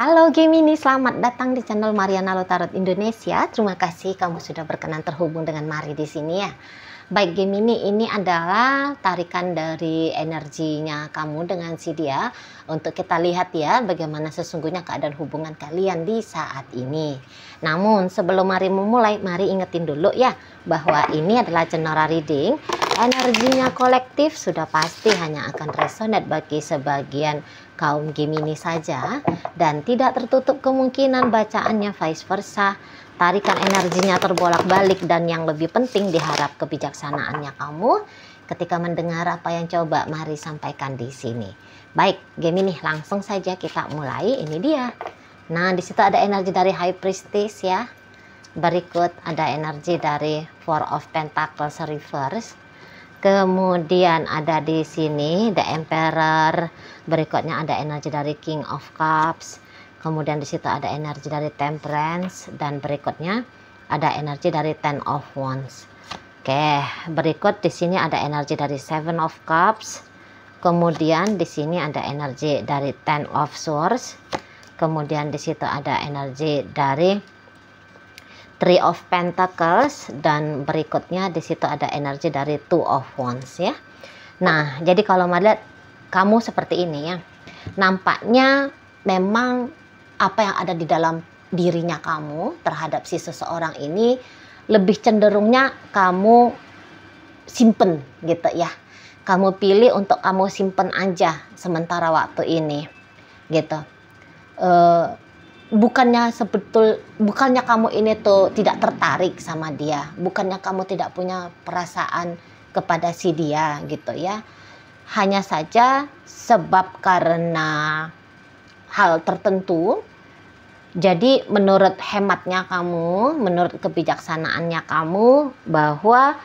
Halo Gemini, selamat datang di channel Mariana Lotarot Indonesia. Terima kasih kamu sudah berkenan terhubung dengan Mari di sini ya. Baik Gemini, ini adalah tarikan dari energinya kamu dengan si dia. Untuk kita lihat ya bagaimana sesungguhnya keadaan hubungan kalian di saat ini. Namun sebelum Mari memulai, mari ingetin dulu ya bahwa ini adalah general reading. Energinya kolektif sudah pasti hanya akan resonate bagi sebagian kaum Gemini saja, dan tidak tertutup kemungkinan bacaannya vice versa. Tarikan energinya terbolak-balik, dan yang lebih penting diharap kebijaksanaannya kamu ketika mendengar apa yang coba Mari sampaikan di sini. Baik Gemini, langsung saja kita mulai. Ini dia. Nah, di situ ada energi dari High Priestess ya. Berikut ada energi dari Four of Pentacles reverse. Kemudian ada di sini The Emperor. Berikutnya ada energi dari King of Cups. Kemudian di situ ada energi dari Temperance, dan berikutnya ada energi dari Ten of Wands. Oke, berikut di sini ada energi dari Seven of Cups. Kemudian di sini ada energi dari Ten of Swords. Kemudian di situ ada energi dari Three of Pentacles, dan berikutnya di situ ada energi dari Two of Wands ya. Nah, jadi kalau melihat kamu seperti ini ya, nampaknya memang apa yang ada di dalam dirinya kamu terhadap si seseorang ini lebih cenderungnya kamu simpen gitu ya. Kamu pilih untuk kamu simpen aja sementara waktu ini gitu. Bukannya kamu ini tuh tidak tertarik sama dia, bukannya kamu tidak punya perasaan kepada si dia gitu ya. Hanya saja sebab karena hal tertentu, jadi menurut hematnya kamu, menurut kebijaksanaannya kamu, bahwa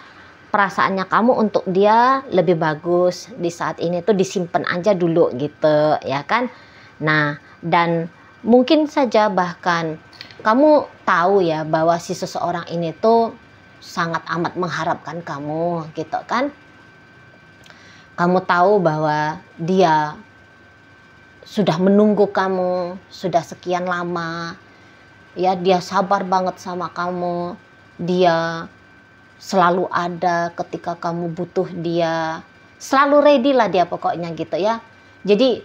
perasaannya kamu untuk dia lebih bagus di saat ini tuh disimpan aja dulu gitu ya kan. Nah, dan mungkin saja bahkan kamu tahu ya bahwa si seseorang ini tuh sangat amat mengharapkan kamu gitu kan. Kamu tahu bahwa dia sudah menunggu kamu sudah sekian lama ya, dia sabar banget sama kamu, dia selalu ada ketika kamu butuh dia, selalu ready lah dia pokoknya gitu ya. Jadi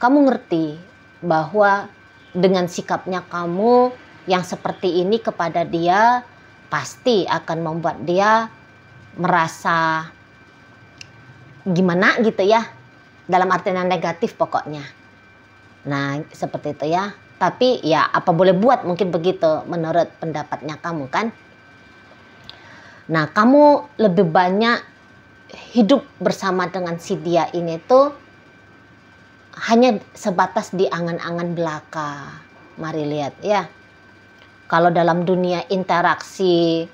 kamu ngerti bahwa dengan sikapnya kamu yang seperti ini kepada dia pasti akan membuat dia merasa gimana gitu ya, dalam artian negatif pokoknya. Nah seperti itu ya. Tapi ya apa boleh buat, mungkin begitu menurut pendapatnya kamu kan. Nah kamu lebih banyak hidup bersama dengan si dia ini tuh hanya sebatas di angan-angan belaka. Mari lihat ya. Kalau dalam dunia interaksi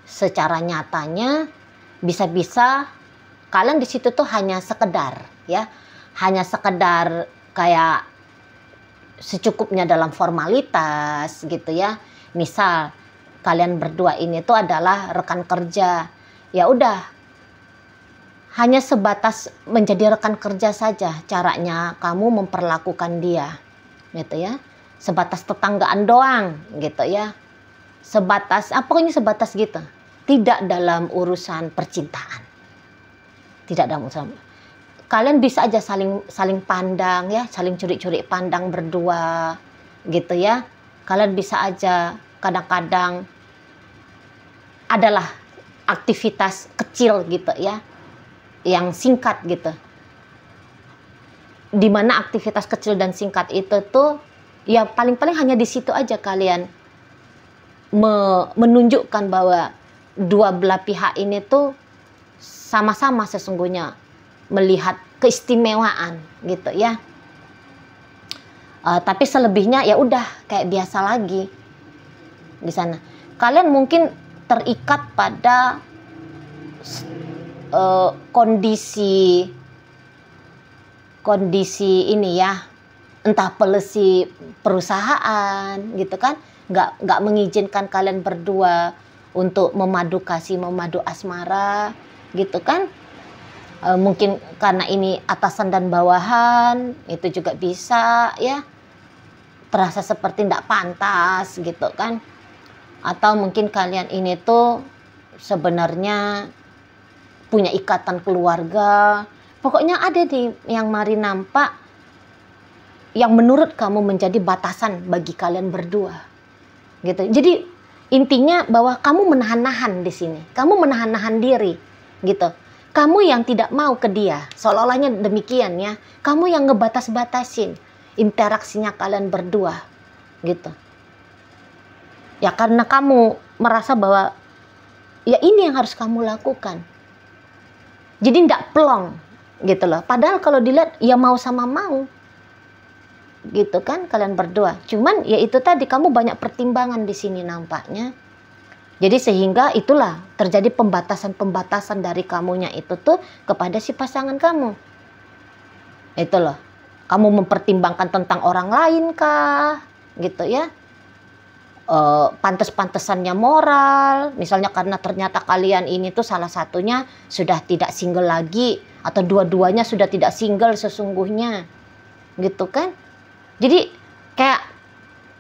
secara nyatanya, bisa-bisa kalian di situ tuh hanya sekedar ya, hanya sekedar kayak secukupnya dalam formalitas gitu ya. Misal kalian berdua ini tuh adalah rekan kerja, ya udah hanya sebatas menjadi rekan kerja saja caranya kamu memperlakukan dia gitu ya. Sebatas tetanggaan doang gitu ya. Sebatas pokoknya sebatas gitu. Tidak dalam urusan percintaan. Tidak dalam urusan. Kalian bisa aja saling pandang ya, saling curi-curi pandang berdua gitu ya. Kalian bisa aja kadang-kadang adalah aktivitas kecil gitu ya, yang singkat gitu. Dimana aktivitas kecil dan singkat itu tuh ya paling-paling hanya di situ aja kalian menunjukkan bahwa dua belah pihak ini tuh sama-sama sesungguhnya melihat keistimewaan gitu ya. Tapi selebihnya ya udah kayak biasa lagi di sana. Kalian mungkin terikat pada kondisi ini ya, entah polisi perusahaan gitu kan, nggak mengizinkan kalian berdua untuk memadu kasih, memadu asmara gitu kan. Mungkin karena ini atasan dan bawahan, itu juga bisa ya. terasa seperti tidak pantas gitu kan, atau mungkin kalian ini tuh sebenarnya punya ikatan keluarga. Pokoknya ada di yang Mari nampak yang menurut kamu menjadi batasan bagi kalian berdua gitu. Jadi intinya bahwa kamu menahan-nahan di sini, kamu menahan-nahan diri gitu. Kamu yang tidak mau ke dia, seolah-olahnya demikian ya. Kamu yang ngebatas-batasin interaksinya kalian berdua gitu. Ya karena kamu merasa bahwa ya ini yang harus kamu lakukan. Jadi tidak plong gitu loh. Padahal kalau dilihat ya mau sama mau gitu kan kalian berdua. Cuman ya itu tadi, kamu banyak pertimbangan di sini nampaknya. Jadi sehingga itulah terjadi pembatasan-pembatasan dari kamunya itu tuh kepada si pasangan kamu. Itu loh. Kamu mempertimbangkan tentang orang lain kah? Gitu ya. Pantes-pantesannya moral. Misalnya karena ternyata kalian ini tuh salah satunya sudah tidak single lagi. Atau dua-duanya sudah tidak single sesungguhnya. Gitu kan. Jadi kayak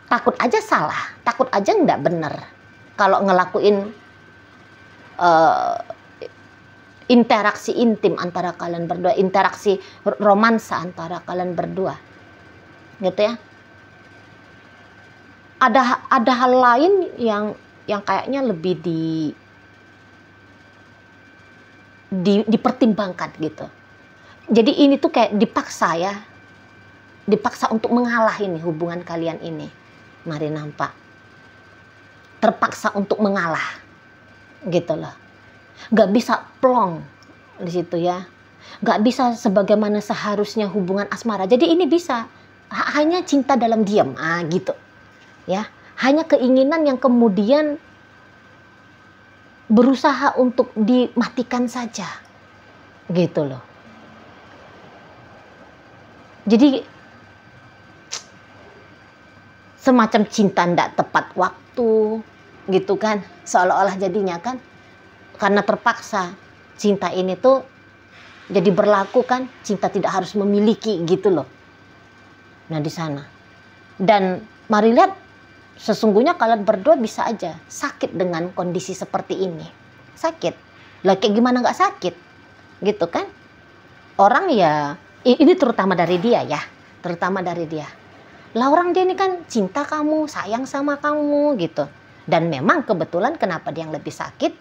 takut aja salah. Takut aja nggak bener. Kalau ngelakuin interaksi intim antara kalian berdua, interaksi romansa antara kalian berdua, gitu ya. Ada hal lain yang kayaknya lebih dipertimbangkan gitu. Jadi ini tuh kayak dipaksa ya, dipaksa untuk mengalah ini hubungan kalian ini, Mari nampak. Terpaksa untuk mengalah gitu loh, nggak bisa plong di situ ya, nggak bisa sebagaimana seharusnya hubungan asmara. Jadi ini bisa hanya cinta dalam diam, gitu ya, hanya keinginan yang kemudian berusaha untuk dimatikan saja gitu loh. Jadi semacam cinta ndak tepat waktu gitu kan, seolah-olah jadinya kan, karena terpaksa cinta ini tuh jadi berlaku kan, cinta tidak harus memiliki gitu loh. Nah di sana, dan mari lihat, sesungguhnya kalian berdua bisa aja sakit dengan kondisi seperti ini, sakit lah, kayak gimana nggak sakit gitu kan. Orang ya ini terutama dari dia ya, terutama dari dia lah, orang dia ini kan cinta kamu, sayang sama kamu gitu. Dan memang kebetulan kenapa dia yang lebih sakit,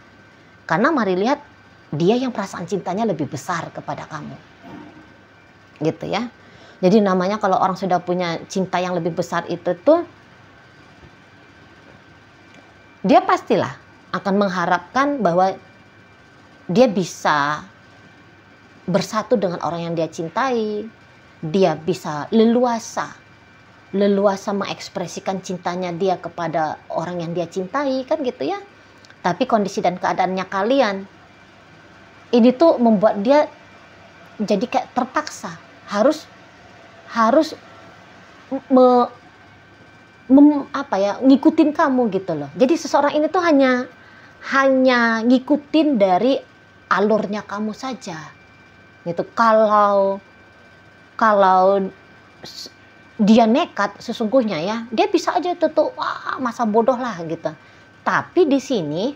karena mari lihat, dia yang perasaan cintanya lebih besar kepada kamu gitu ya. Jadi namanya kalau orang sudah punya cinta yang lebih besar itu tuh, dia pastilah akan mengharapkan bahwa dia bisa bersatu dengan orang yang dia cintai. Dia bisa leluasa mengekspresikan cintanya dia kepada orang yang dia cintai kan gitu ya. Tapi kondisi dan keadaannya kalian ini tuh membuat dia jadi kayak terpaksa harus ngikutin kamu gitu loh. Jadi seseorang ini tuh hanya ngikutin dari alurnya kamu saja gitu. Kalau dia nekat sesungguhnya ya, dia bisa aja tuh masa bodoh lah gitu. Tapi di sini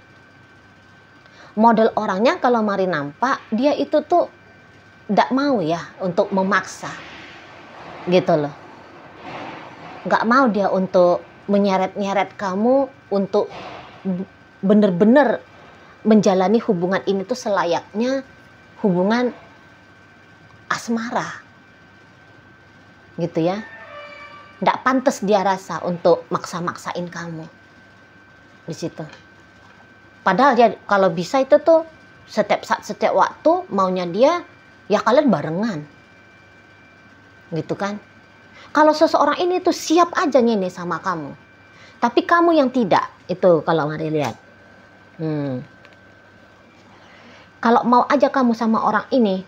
model orangnya kalau mari nampak, dia itu tuh tidak mau ya untuk memaksa gitu loh. Nggak mau dia untuk menyeret-nyeret kamu untuk bener-bener menjalani hubungan ini tuh selayaknya hubungan asmara gitu ya. Nggak pantas dia rasa untuk maksa-maksain kamu di situ. Padahal dia kalau bisa itu tuh setiap saat, setiap waktu maunya dia ya kalian barengan gitu kan. Kalau seseorang ini tuh siap aja nih sama kamu, tapi kamu yang tidak, itu kalau mari lihat. Kalau mau aja kamu sama orang ini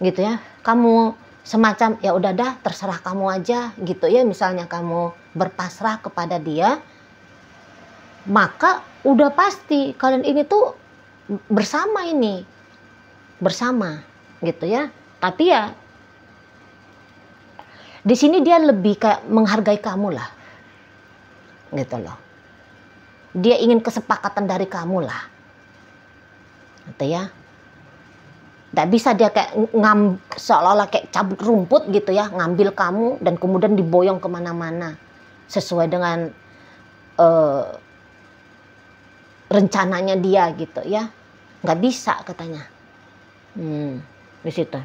gitu ya, kamu semacam ya udah dah terserah kamu aja gitu ya, misalnya kamu berpasrah kepada dia, maka udah pasti kalian ini tuh bersama gitu ya. Tapi ya Di sini dia lebih kayak menghargai kamu lah, gitu loh. Dia ingin kesepakatan dari kamu lah, gitu ya. Nggak bisa dia kayak seolah-olah kayak cabut rumput gitu ya, ngambil kamu dan kemudian diboyong kemana-mana sesuai dengan rencananya dia gitu ya. Nggak bisa katanya. Di situ.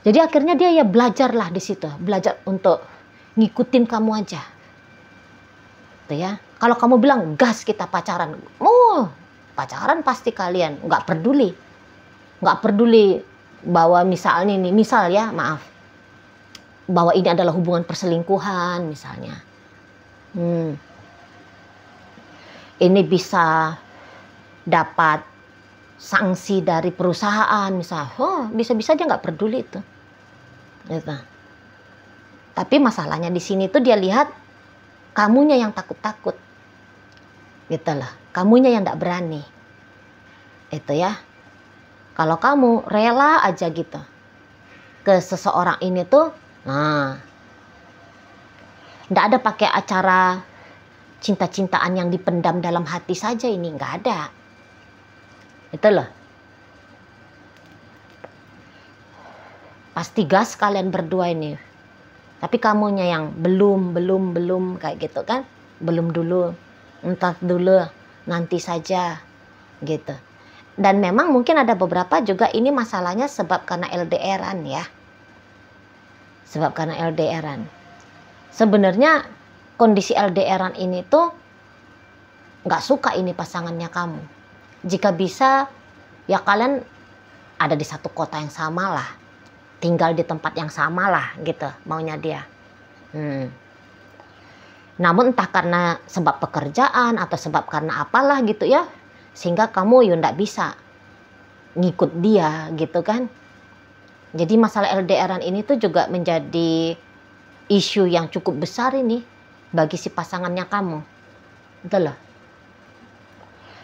Jadi akhirnya dia ya belajarlah di situ, belajar untuk ngikutin kamu aja. Tuh ya. Kalau kamu bilang gas kita pacaran, pacaran pasti kalian nggak peduli bahwa misalnya ini, misal ya maaf, bahwa ini adalah hubungan perselingkuhan misalnya. Ini bisa dapat sanksi dari perusahaan misal, bisa-bisa dia nggak peduli itu. Gitu. Tapi masalahnya di sini tuh dia lihat kamunya yang takut-takut, gitu lah. Kamunya yang nggak berani, itu ya. Kalau kamu rela aja gitu ke seseorang ini tuh, nggak ada pakai acara cinta-cintaan yang dipendam dalam hati saja, ini nggak ada. Itu loh. Pasti gas kalian berdua ini. Tapi kamunya yang belum kayak gitu kan. Belum dulu, entar dulu, nanti saja gitu. Dan memang mungkin ada beberapa juga ini masalahnya sebab karena LDRan ya. Sebab karena LDRan. Sebenarnya kondisi LDRan ini tuh nggak suka ini pasangannya kamu. Jika bisa ya kalian ada di satu kota yang sama lah, tinggal di tempat yang sama lah gitu maunya dia. Namun entah karena sebab pekerjaan atau sebab karena apalah gitu ya, sehingga kamu ya nggak bisa ngikut dia gitu kan. Jadi masalah LDRan ini tuh juga menjadi isu yang cukup besar ini bagi si pasangannya kamu. Betul loh.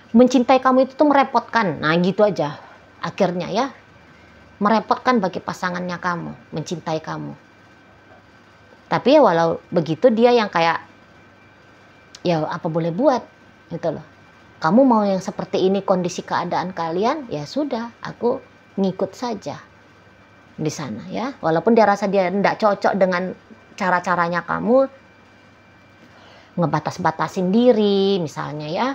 Mencintai kamu itu tuh merepotkan. Nah gitu aja akhirnya ya. Merepotkan bagi pasangannya kamu, mencintai kamu. Tapi ya walau begitu dia yang kayak, ya apa boleh buat gitu loh. Kamu mau yang seperti ini kondisi keadaan kalian, ya sudah, aku ngikut saja di sana ya. Walaupun dia rasa dia tidak cocok dengan cara-caranya kamu, ngebatas-batasin diri misalnya ya.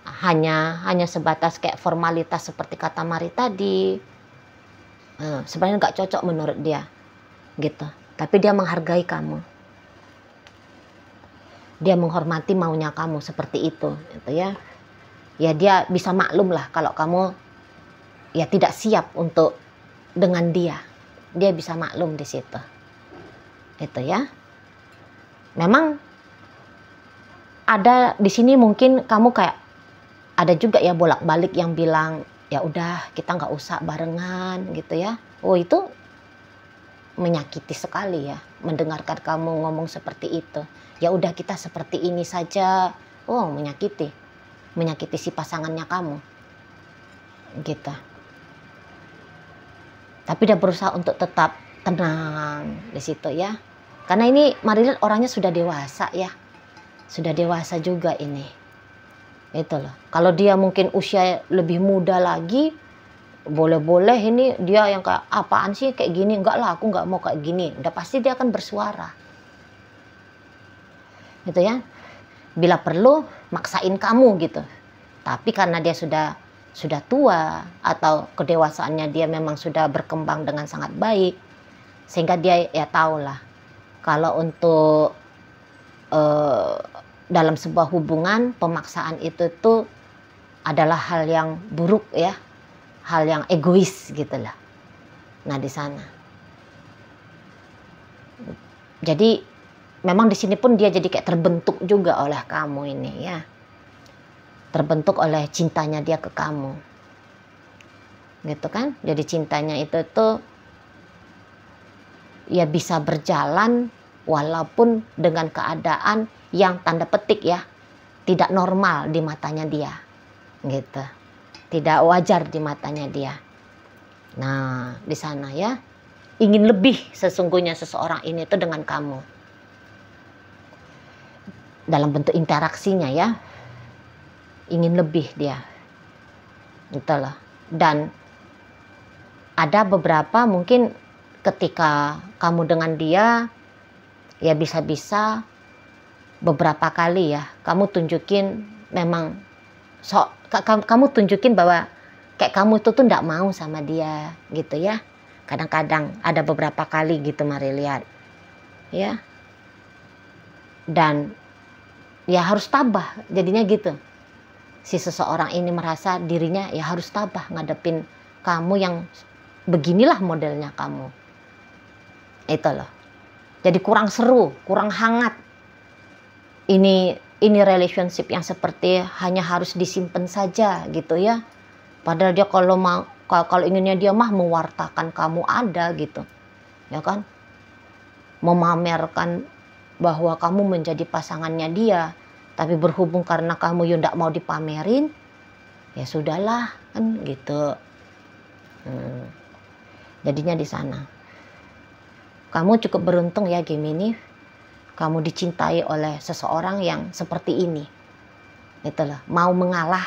Hanya sebatas kayak formalitas seperti kata Mari tadi. Sebenarnya nggak cocok menurut dia gitu. Tapi dia menghargai kamu. Dia menghormati maunya kamu seperti itu gitu ya. Ya dia bisa maklum lah kalau kamu ya tidak siap untuk dengan dia. Dia bisa maklum di situ. Itu ya. Memang ada di sini mungkin kamu kayak ada juga ya bolak-balik yang bilang ya udah kita nggak usah barengan gitu ya. Oh itu menyakiti sekali ya mendengarkan kamu ngomong seperti itu. Ya udah kita seperti ini saja. Oh menyakiti si pasangannya kamu gitu. Tapi dia berusaha untuk tetap tenang di situ ya. Karena ini Marilyn orangnya sudah dewasa ya. Sudah dewasa juga ini. Itu loh. Kalau dia mungkin usia lebih muda lagi, boleh-boleh ini dia yang kayak apaan sih kayak gini, enggak lah aku nggak mau kayak gini. Udah pasti dia akan bersuara. Gitu ya. Bila perlu maksain kamu gitu. Tapi karena dia sudah tua atau kedewasaannya dia memang sudah berkembang dengan sangat baik, sehingga dia ya tahu lah kalau untuk dalam sebuah hubungan pemaksaan itu tuh adalah hal yang buruk ya, hal yang egois gitulah. Nah di sana. Jadi memang di sini pun dia jadi kayak terbentuk juga oleh kamu ini ya, terbentuk oleh cintanya dia ke kamu, gitu kan? Jadi cintanya itu tuh ya bisa berjalan walaupun dengan keadaan yang tanda petik ya tidak normal di matanya dia gitu, tidak wajar di matanya dia. Nah di sana ya ingin lebih sesungguhnya seseorang ini tuh dengan kamu. Dalam bentuk interaksinya ya. Ingin lebih dia. Itulah. Dan ada beberapa mungkin ketika kamu dengan dia, ya bisa-bisa beberapa kali ya, kamu tunjukin memang, kamu tunjukin bahwa kayak kamu itu tuh nggak mau sama dia gitu ya. Kadang-kadang ada beberapa kali gitu, mari lihat ya. Dan ya harus tabah jadinya gitu. Si seseorang ini merasa dirinya ya harus tabah ngadepin kamu yang beginilah modelnya kamu. Itu loh. Jadi kurang seru, kurang hangat. Ini relationship yang seperti hanya harus disimpan saja gitu ya. Padahal dia kalau inginnya dia mah mewartakan kamu ada gitu. Ya kan? Memamerkan bahwa kamu menjadi pasangannya dia. Tapi berhubung karena kamu ya nggak mau dipamerin, ya sudahlah kan gitu. Jadinya di sana. Kamu cukup beruntung ya Gemini, kamu dicintai oleh seseorang yang seperti ini. Itulah, mau mengalah,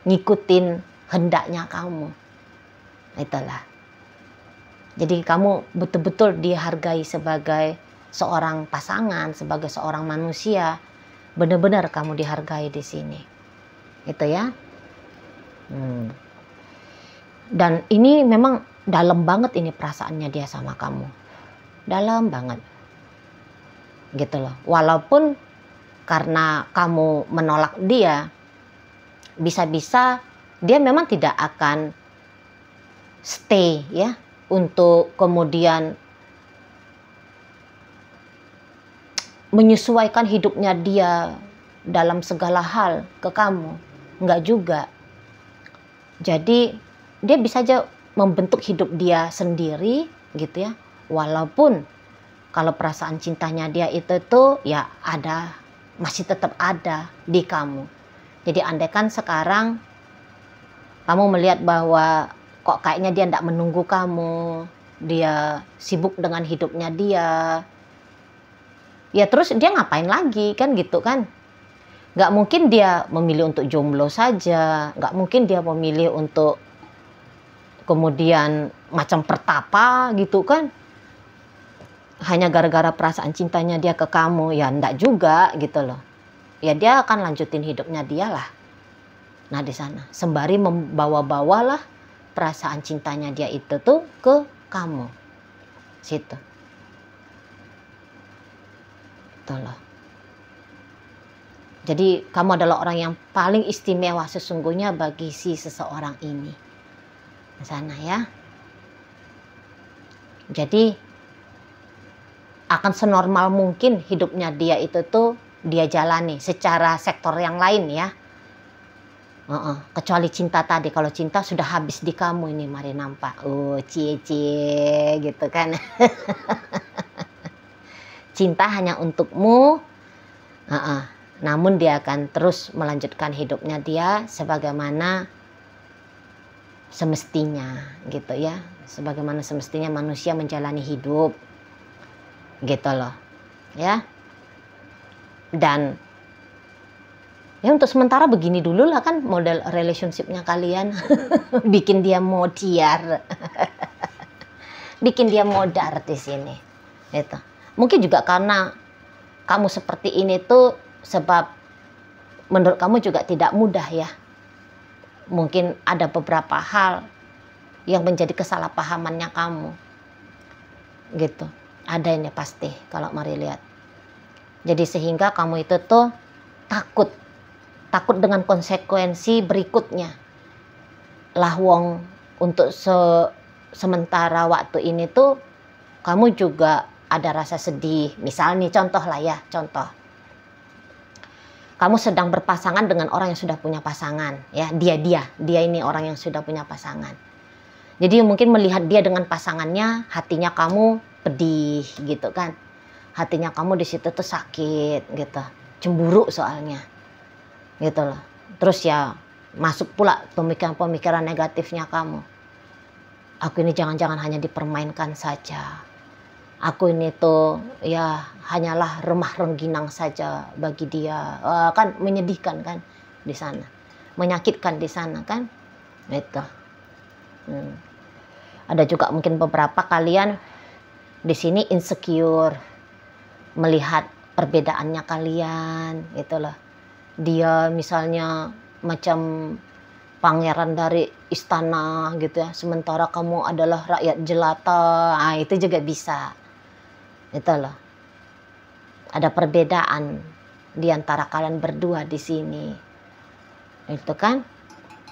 ngikutin hendaknya kamu. Itulah. Jadi kamu betul-betul dihargai sebagai seorang pasangan, sebagai seorang manusia. Benar-benar kamu dihargai di sini. Itu ya. Dan ini memang dalam banget ini perasaannya dia sama kamu. Dalam banget. Gitu loh. Walaupun karena kamu menolak dia, bisa-bisa dia memang tidak akan stay ya untuk kemudian menyesuaikan hidupnya dia dalam segala hal ke kamu. Enggak juga. Jadi dia bisa aja membentuk hidup dia sendiri gitu ya. Walaupun kalau perasaan cintanya dia itu tuh ya ada, masih tetap ada di kamu. Jadi andaikan sekarang kamu melihat bahwa kok kayaknya dia enggak menunggu kamu, dia sibuk dengan hidupnya dia, ya terus dia ngapain lagi kan gitu kan. Nggak mungkin dia memilih untuk jomblo saja, nggak mungkin dia memilih untuk kemudian macam pertapa gitu kan. Hanya gara-gara perasaan cintanya dia ke kamu, ya enggak juga gitu loh. Ya dia akan lanjutin hidupnya dia lah. Nah di sana, sembari membawa-bawalah perasaan cintanya dia itu tuh ke kamu. Situ. Loh. Jadi kamu adalah orang yang paling istimewa sesungguhnya bagi si seseorang ini. Di sana ya. Jadi akan senormal mungkin hidupnya dia itu tuh dia jalani secara sektor yang lain ya. Kecuali cinta tadi. Kalau cinta sudah habis di kamu ini, mari nampak. Cie gitu kan. Cinta hanya untukmu, namun dia akan terus melanjutkan hidupnya dia sebagaimana semestinya gitu ya. Sebagaimana semestinya manusia menjalani hidup gitu loh ya. Dan ya untuk sementara begini dulu lah kan model relationshipnya kalian. Bikin dia modiar. Bikin dia modar di sini gitu. Mungkin juga karena kamu seperti ini tuh sebab menurut kamu juga tidak mudah ya. Mungkin ada beberapa hal yang menjadi kesalahpahamannya kamu. Gitu. Ada ini pasti kalau mari lihat. Jadi sehingga kamu itu tuh takut. Takut dengan konsekuensi berikutnya. Lah wong untuk sementara waktu ini tuh kamu juga ada rasa sedih. Misal nih contoh lah ya, contoh. Kamu sedang berpasangan dengan orang yang sudah punya pasangan. Ya, dia ini orang yang sudah punya pasangan. Jadi mungkin melihat dia dengan pasangannya, hatinya kamu pedih gitu kan. Hatinya kamu di situ tuh sakit gitu. Cemburu soalnya. Gitu loh. Terus ya masuk pula pemikiran-pemikiran negatifnya kamu. Aku ini jangan-jangan hanya dipermainkan saja. Aku ini tuh ya hanyalah remah rengginang saja bagi dia. Kan menyedihkan kan di sana, menyakitkan di sana kan. Itu. Ada juga mungkin beberapa kalian di sini insecure melihat perbedaannya kalian, itulah. Dia misalnya macam pangeran dari istana gitu ya, sementara kamu adalah rakyat jelata. Itu juga bisa. Itulah. Ada perbedaan di antara kalian berdua di sini. Itu kan.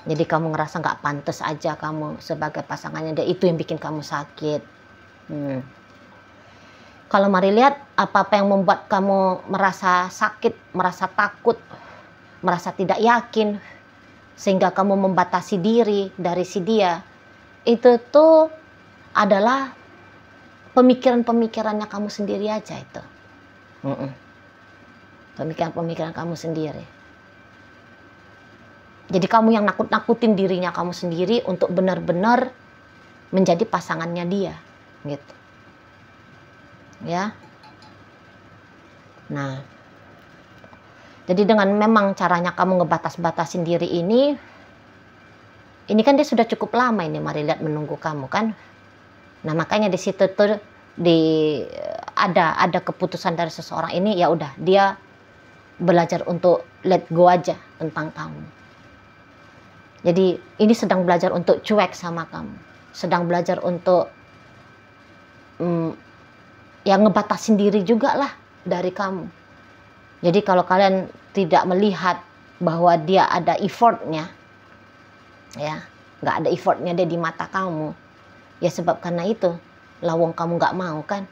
Jadi kamu ngerasa nggak pantas aja kamu sebagai pasangannya dia, itu yang bikin kamu sakit. Kalau mari lihat apa-apa yang membuat kamu merasa sakit, merasa takut, merasa tidak yakin, sehingga kamu membatasi diri dari si dia, itu tuh adalah pemikiran-pemikirannya kamu sendiri aja itu. Pemikiran-pemikiran kamu sendiri. Jadi kamu yang nakut-nakutin dirinya kamu sendiri untuk benar-benar menjadi pasangannya dia, gitu. Ya. Nah, jadi dengan memang caranya kamu ngebatas-batasin diri ini kan dia sudah cukup lama ini mari lihat menunggu kamu kan. Nah, makanya di situ tuh ada keputusan dari seseorang ini, ya udah dia belajar untuk let go aja tentang kamu. Jadi ini sedang belajar untuk cuek sama kamu, sedang belajar untuk yang ngebatasin diri juga lah dari kamu. Jadi kalau kalian tidak melihat bahwa dia ada effortnya, ya nggak ada effortnya dia di mata kamu, ya sebab karena itu lawang kamu nggak mau kan,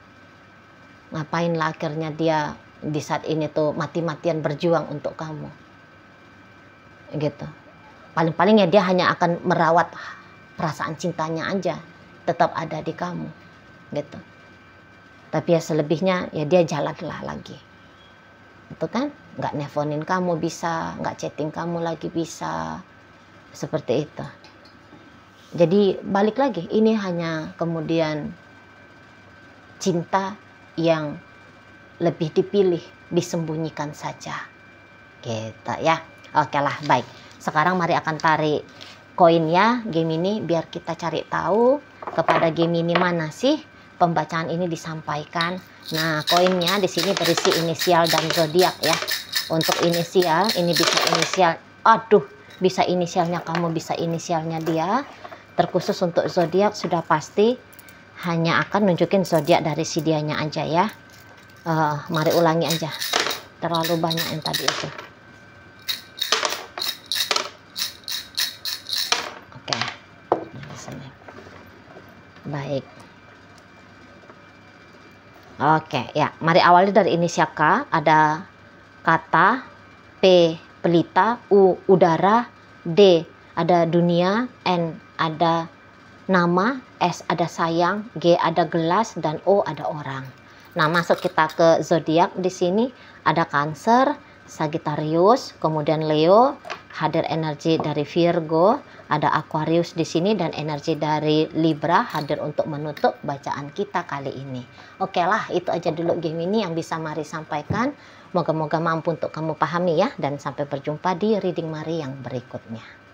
ngapain lah akhirnya dia di saat ini tuh mati-matian berjuang untuk kamu, gitu. Paling-paling ya dia hanya akan merawat perasaan cintanya aja, tetap ada di kamu, gitu. Tapi ya selebihnya ya dia jalanlah lagi, itu kan, nggak nelfonin kamu bisa, nggak chatting kamu lagi bisa, seperti itu. Jadi balik lagi, ini hanya kemudian cinta yang lebih dipilih, disembunyikan saja, gitu ya. Oke lah, baik. Sekarang mari akan tarik koinnya Gemini biar kita cari tahu kepada Gemini mana sih pembacaan ini disampaikan. Nah, koinnya di sini berisi inisial dan zodiak ya. Untuk inisial ini bisa inisial, bisa inisialnya kamu, bisa inisialnya dia. Terkhusus untuk zodiak sudah pasti hanya akan nunjukin zodiak dari si dianya aja ya. Mari ulangi aja. Terlalu banyak yang tadi itu. Baik. Oke, ya. Mari awali dari inisial K. Ada kata, P pelita, U udara, D ada dunia, N ada nama, S ada sayang, G ada gelas, dan O ada orang. Nah, masuk kita ke zodiak di sini ada Cancer, Sagittarius, kemudian Leo, hadir energi dari Virgo, ada Aquarius di sini dan energi dari Libra hadir untuk menutup bacaan kita kali ini. Oke lah, itu aja dulu Gemini yang bisa Mari sampaikan. Moga-moga mampu untuk kamu pahami ya, dan sampai berjumpa di reading Mari yang berikutnya.